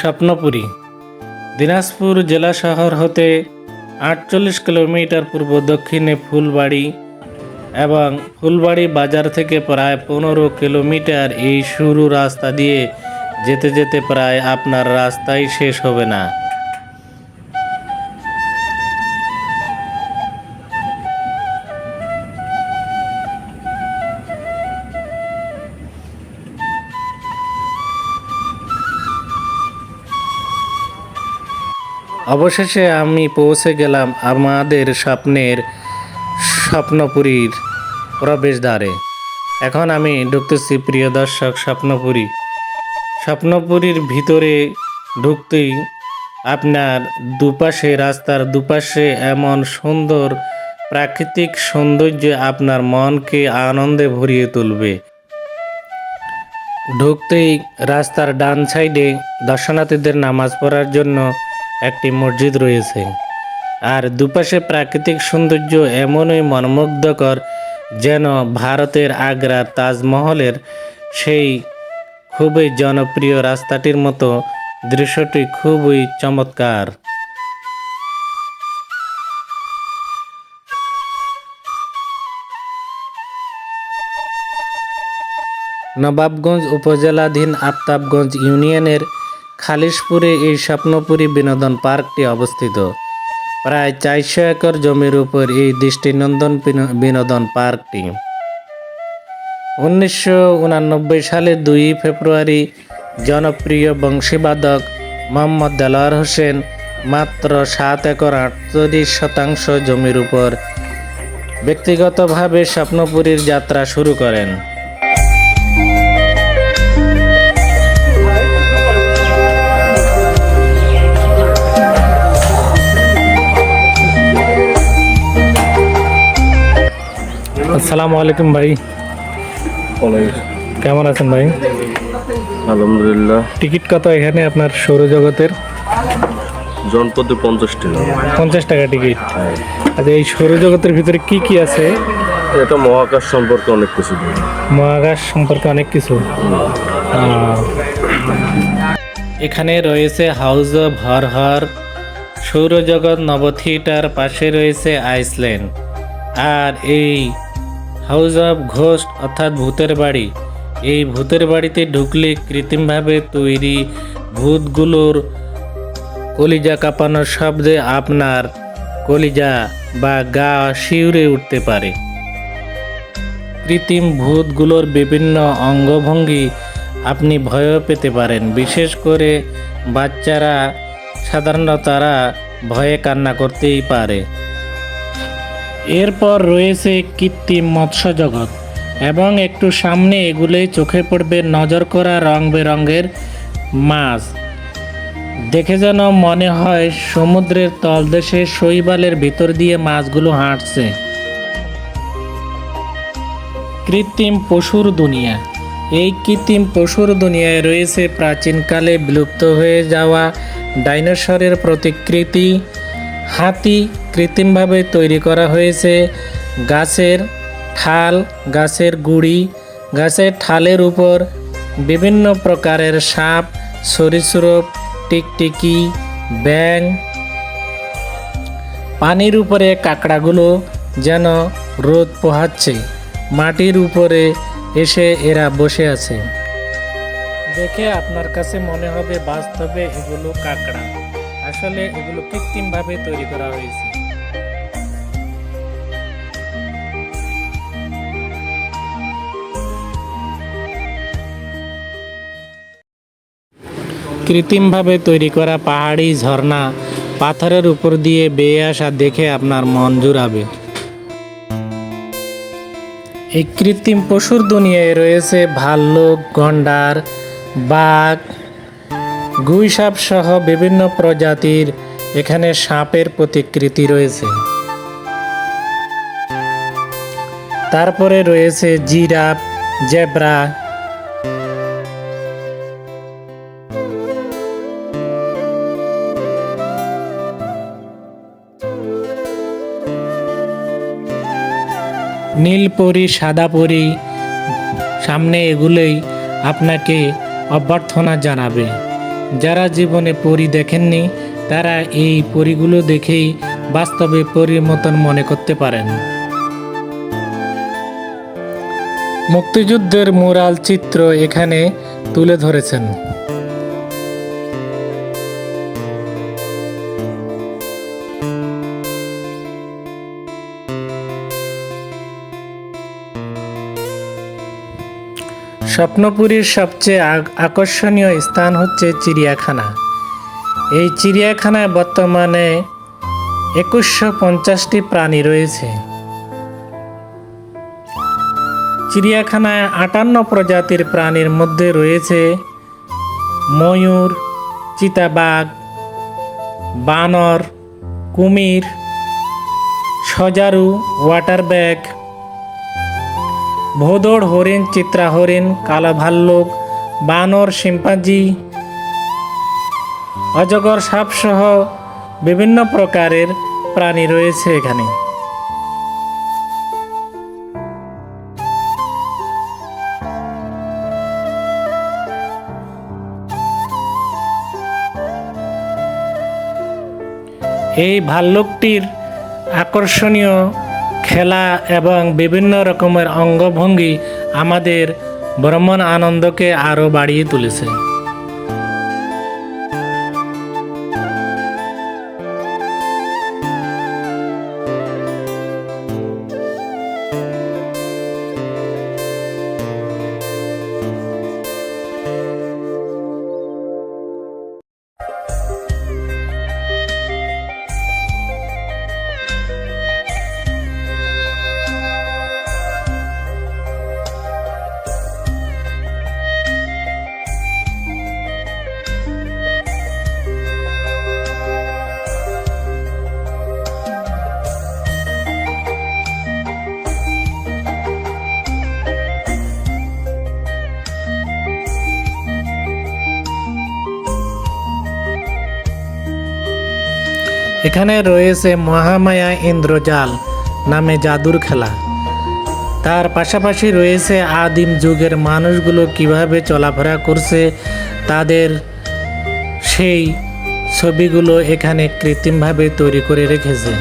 স্বপ্নপুরী দিনাজপুর জেলা শহর হতে ৪৮ কিলোমিটার পূর্ব দক্ষিণে ফুলবাড়ি এবং ফুলবাড়ি বাজার থেকে প্রায় ১৫ কিলোমিটার এই সরু রাস্তা দিয়ে যেতে যেতে প্রায় আপনার রাস্তাই শেষ হবে না। অবশেষে আমি পৌঁছে গেলাম আমাদের স্বপ্নপুরীর প্রবেশদ্বারে। এখন আমি ঢুকতেছি প্রিয় দর্শক স্বপ্নপুরীর ভিতরে ঢুকতেই আপনার রাস্তার দুপাশে এমন সুন্দর প্রাকৃতিক সৌন্দর্য আপনার মনকে আনন্দে ভরিয়ে তুলবে। ঢুকতেই রাস্তার ডান সাইডে দর্শনার্থীদের নামাজ পড়ার জন্য একটি মসজিদ রয়েছে, আর দুপাশে প্রাকৃতিক সৌন্দর্য এমনই মনোমুগ্ধকর যেন ভারতের আগ্রার তাজমহলের সেই খুবই জনপ্রিয় রাস্তাটির মতো। দৃশ্যটি খুবই চমৎকার। নবাবগঞ্জ উপজেলাধীন আফতাবগঞ্জ ইউনিয়নের খালিশপুরে এই স্বপ্নপুরী বিনোদন পার্কটি অবস্থিত। প্রায় ৪০০ একর জমির উপর এই দৃষ্টিনন্দন বিনোদন পার্কটি ১৯৮৯ সালে ২ ফেব্রুয়ারি জনপ্রিয় বংশীবাদক মোহাম্মদ দেলোয়ার হোসেন মাত্র ৭ একর ৩৮ শতাংশ জমির উপর ব্যক্তিগতভাবে স্বপ্নপুরীর যাত্রা শুরু করেন। আসসালামু আলাইকুম ভাই। কেমন আছেন ভাই? আলহামদুলিল্লাহ। টিকিট কত এখানে আপনার সৌরজগতের? জনপ্রতি ৫০ টাকা। ৫০ টাকা টিকিট। আচ্ছা, এই সৌরজগতের ভিতরে কি কি আছে? এটা মহাকাশ সম্পর্কে অনেক কিছু। মহাকাশ সম্পর্কে অনেক কিছু। এখানে রয়েছে হাউস অফ হরর, সৌরজগৎ নব থিয়েটার, পাশে রয়েছে আইসল্যান্ড। আর এই হাউস অফ ঘোস্ট অর্থাৎ ভূতের বাড়ি, এই ভূতের বাড়িতে ঢুকলে কৃত্রিমভাবে তৈরি ভূতগুলোর কলিজা কাঁপানোর শব্দে আপনার কলিজা বা গা শিউরে উঠতে পারে। কৃত্রিম ভূতগুলোর বিভিন্ন অঙ্গভঙ্গি আপনি ভয়ও পেতে পারেন, বিশেষ করে বাচ্চারা সাধারণত তারা ভয়ে কান্না করতেই পারে। এরপর রয়েছে কৃত্রিম মৎস্য জগৎ, এবং একটু সামনে এগুলোই চোখে পড়বে নজর করা রং বেরঙের মাছ। দেখে যেন মনে হয় সমুদ্রের তলদেশে শৈবালের ভিতর দিয়ে মাছগুলো হাঁটছে। কৃত্রিম পশুর দুনিয়া, এই কৃত্রিম পশুর দুনিয়ায় রয়েছে প্রাচীনকালে বিলুপ্ত হয়ে যাওয়া ডাইনোসরের প্রতিকৃতি, হাতি কৃত্রিমভাবে তৈরি করা হয়েছে, গাছের ঠাল, গাছের গুড়ি, গাছের ঠালের উপর বিভিন্ন প্রকারের সাপ, সরীসৃপ, টিকটিকি, ব্যাঙ, পানির উপরে কাঁকড়াগুলো যেন রোদ পোহাচ্ছে, মাটির উপরে এসে এরা বসে আছে। দেখে আপনার কাছে মনে হবে বাস্তবে এগুলো কাঁকড়া, আসলে এগুলো কৃত্রিমভাবে তৈরি করা হয়েছে। কৃত্রিমভাবে তৈরি করা পাহাড়ি ঝর্ণা পাথরের উপর দিয়ে বেয়ে আসা দেখে আপনার মন জুড়াবে। এই কৃত্রিম পশুর দুনিয়ায় রয়েছে ভাল্লুক, গন্ডার, বাঘ, গুইসাপ সহ বিভিন্ন প্রজাতির এখানে সাপের প্রতিকৃতি রয়েছে। তারপরে রয়েছে জিরাফ, জেব্রা, নীলপরি, সাদাপরি। সামনে এগুলোই আপনাকে অভ্যর্থনা জানাবে। যারা জীবনে পরী দেখেননি তারা এই পরীগুলো দেখেই বাস্তবে পরীর মতন মনে করতে পারেন। মুক্তিযুদ্ধের মুরাল চিত্র এখানে তুলে ধরেছেন। স্বপ্নপুরীর সবচেয়ে আকর্ষণীয় স্থান হচ্ছে চিড়িয়াখানা। এই চিড়িয়াখানায় বর্তমানে 2150টি প্রাণী রয়েছে। চিড়িয়াখানায় 58 প্রজাতির প্রাণীর মধ্যে রয়েছে ময়ূর, চিতাবাঘ, বানর, কুমির, সজারু, ওয়াটারব্যাগ, ভোঁদড় হরিণ, চিত্রা হরিণ, কালো ভাল্লুক, বানর, শিম্পাঞ্জি, অজগর সাপ সহ বিভিন্ন প্রকারের প্রাণী রয়েছে এখানে। এই ভাল্লুকটির আকর্ষণীয় খেলা এবং বিভিন্ন রকমের অঙ্গভঙ্গি আমাদের ভ্রমণ আনন্দকে আরও বাড়িয়ে তুলেছে। এখানে রয়েছে মহামায়া ইন্দ্রজাল নামে জাদুর খেলা। তার পাশাপাশি রয়েছে আদিম যুগের মানুষগুলো কিভাবে চলাফেরা করছে তাদের সেই ছবিগুলো এখানে কৃত্রিমভাবে তৈরি করে রেখেছে।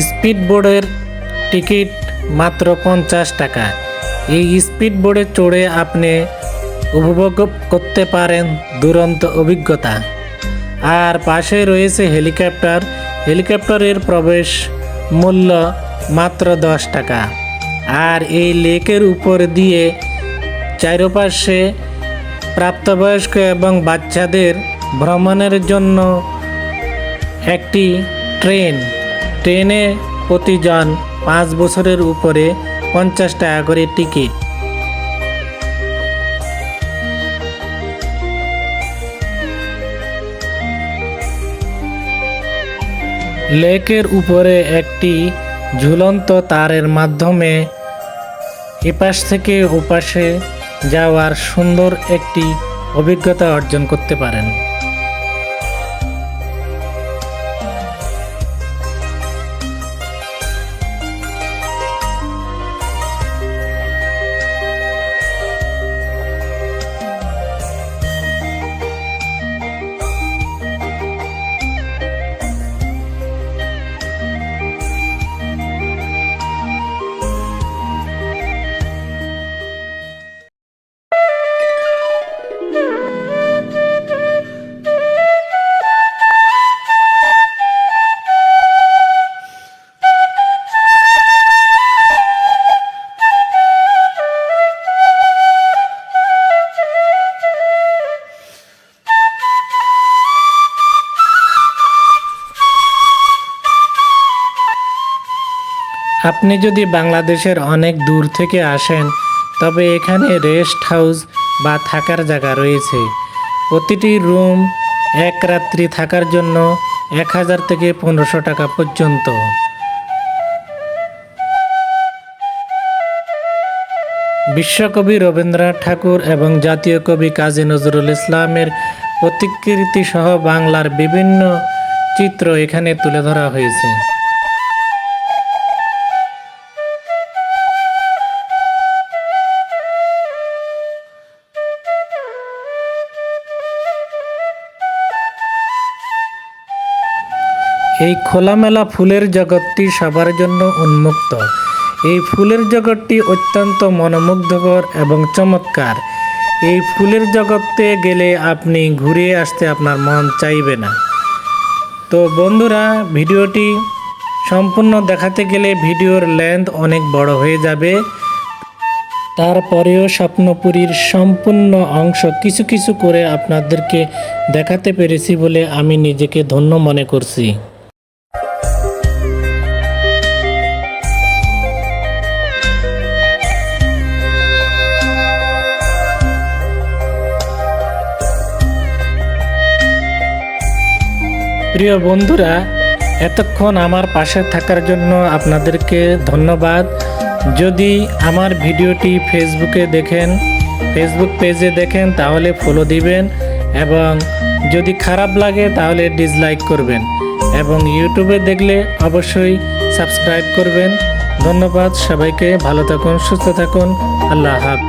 স্পিডবোটের টিকিট মাত্র 50 টাকা। এই স্পিডবোটে চড়ে আপনি উপভোগ করতে পারেন দুরন্ত অভিজ্ঞতা। আর পাশে রয়েছে হেলিকপ্টার। হেলিকপ্টারের প্রবেশ মূল্য মাত্র 10 টাকা। আর এই লেকের উপর দিয়ে চারপাশে প্রাপ্তবয়স্ক এবং বাচ্চাদের ভ্রমণের জন্য একটি ট্রেনে প্রতিজন 5 বছরের উপরে 50 টাকা করে টিকিট। লেকের উপরে একটি ঝুলন্ত তারের মাধ্যমে এপাশ থেকে ওপাশে যাওয়ার সুন্দর একটি অভিজ্ঞতা অর্জন করতে পারেন। আপনি যদি বাংলাদেশের অনেক দূর থেকে আসেন তবে এখানে রেস্ট হাউস বা থাকার জায়গা রয়েছে। প্রতিটি রুম এক রাত্রি থাকার জন্য 1000 থেকে 1500 টাকা পর্যন্ত। বিশ্বকবি রবীন্দ্রনাথ ঠাকুর এবং জাতীয় কবি কাজী নজরুল ইসলামের প্রতিকৃতি সহ বাংলার বিভিন্ন চিত্র এখানে তুলে ধরা হয়েছে। এই খোলামেলা ফুলের জগৎটি সবার জন্য উন্মুক্ত। এই ফুলের জগৎটি অত্যন্ত মনোমুগ্ধকর এবং চমৎকার। এই ফুলের জগতে গেলে আপনি ঘুরে আসতে আপনার মন চাইবে না। তো বন্ধুরা, ভিডিওটি সম্পূর্ণ দেখাতে গেলে ভিডিওর লেন্থ অনেক বড় হয়ে যাবে। তারপরেও স্বপ্নপুরীর সম্পূর্ণ অংশ কিছু কিছু করে আপনাদেরকে দেখাতে পেরেছি বলে আমি নিজেকে ধন্য মনে করছি। প্রিয় বন্ধুরা, এতক্ষণ আমার পাশে থাকার জন্য আপনাদেরকে ধন্যবাদ। যদি আমার ভিডিওটি ফেসবুকে দেখেন, ফেসবুক পেজে দেখেন তাহলে ফলো দিবেন, এবং যদি খারাপ লাগে তাহলে ডিসলাইক করবেন, এবং ইউটিউবে দেখলে অবশ্যই সাবস্ক্রাইব করবেন। ধন্যবাদ সবাইকে। ভালো থাকুন, সুস্থ থাকুন। আল্লাহ হাফেজ।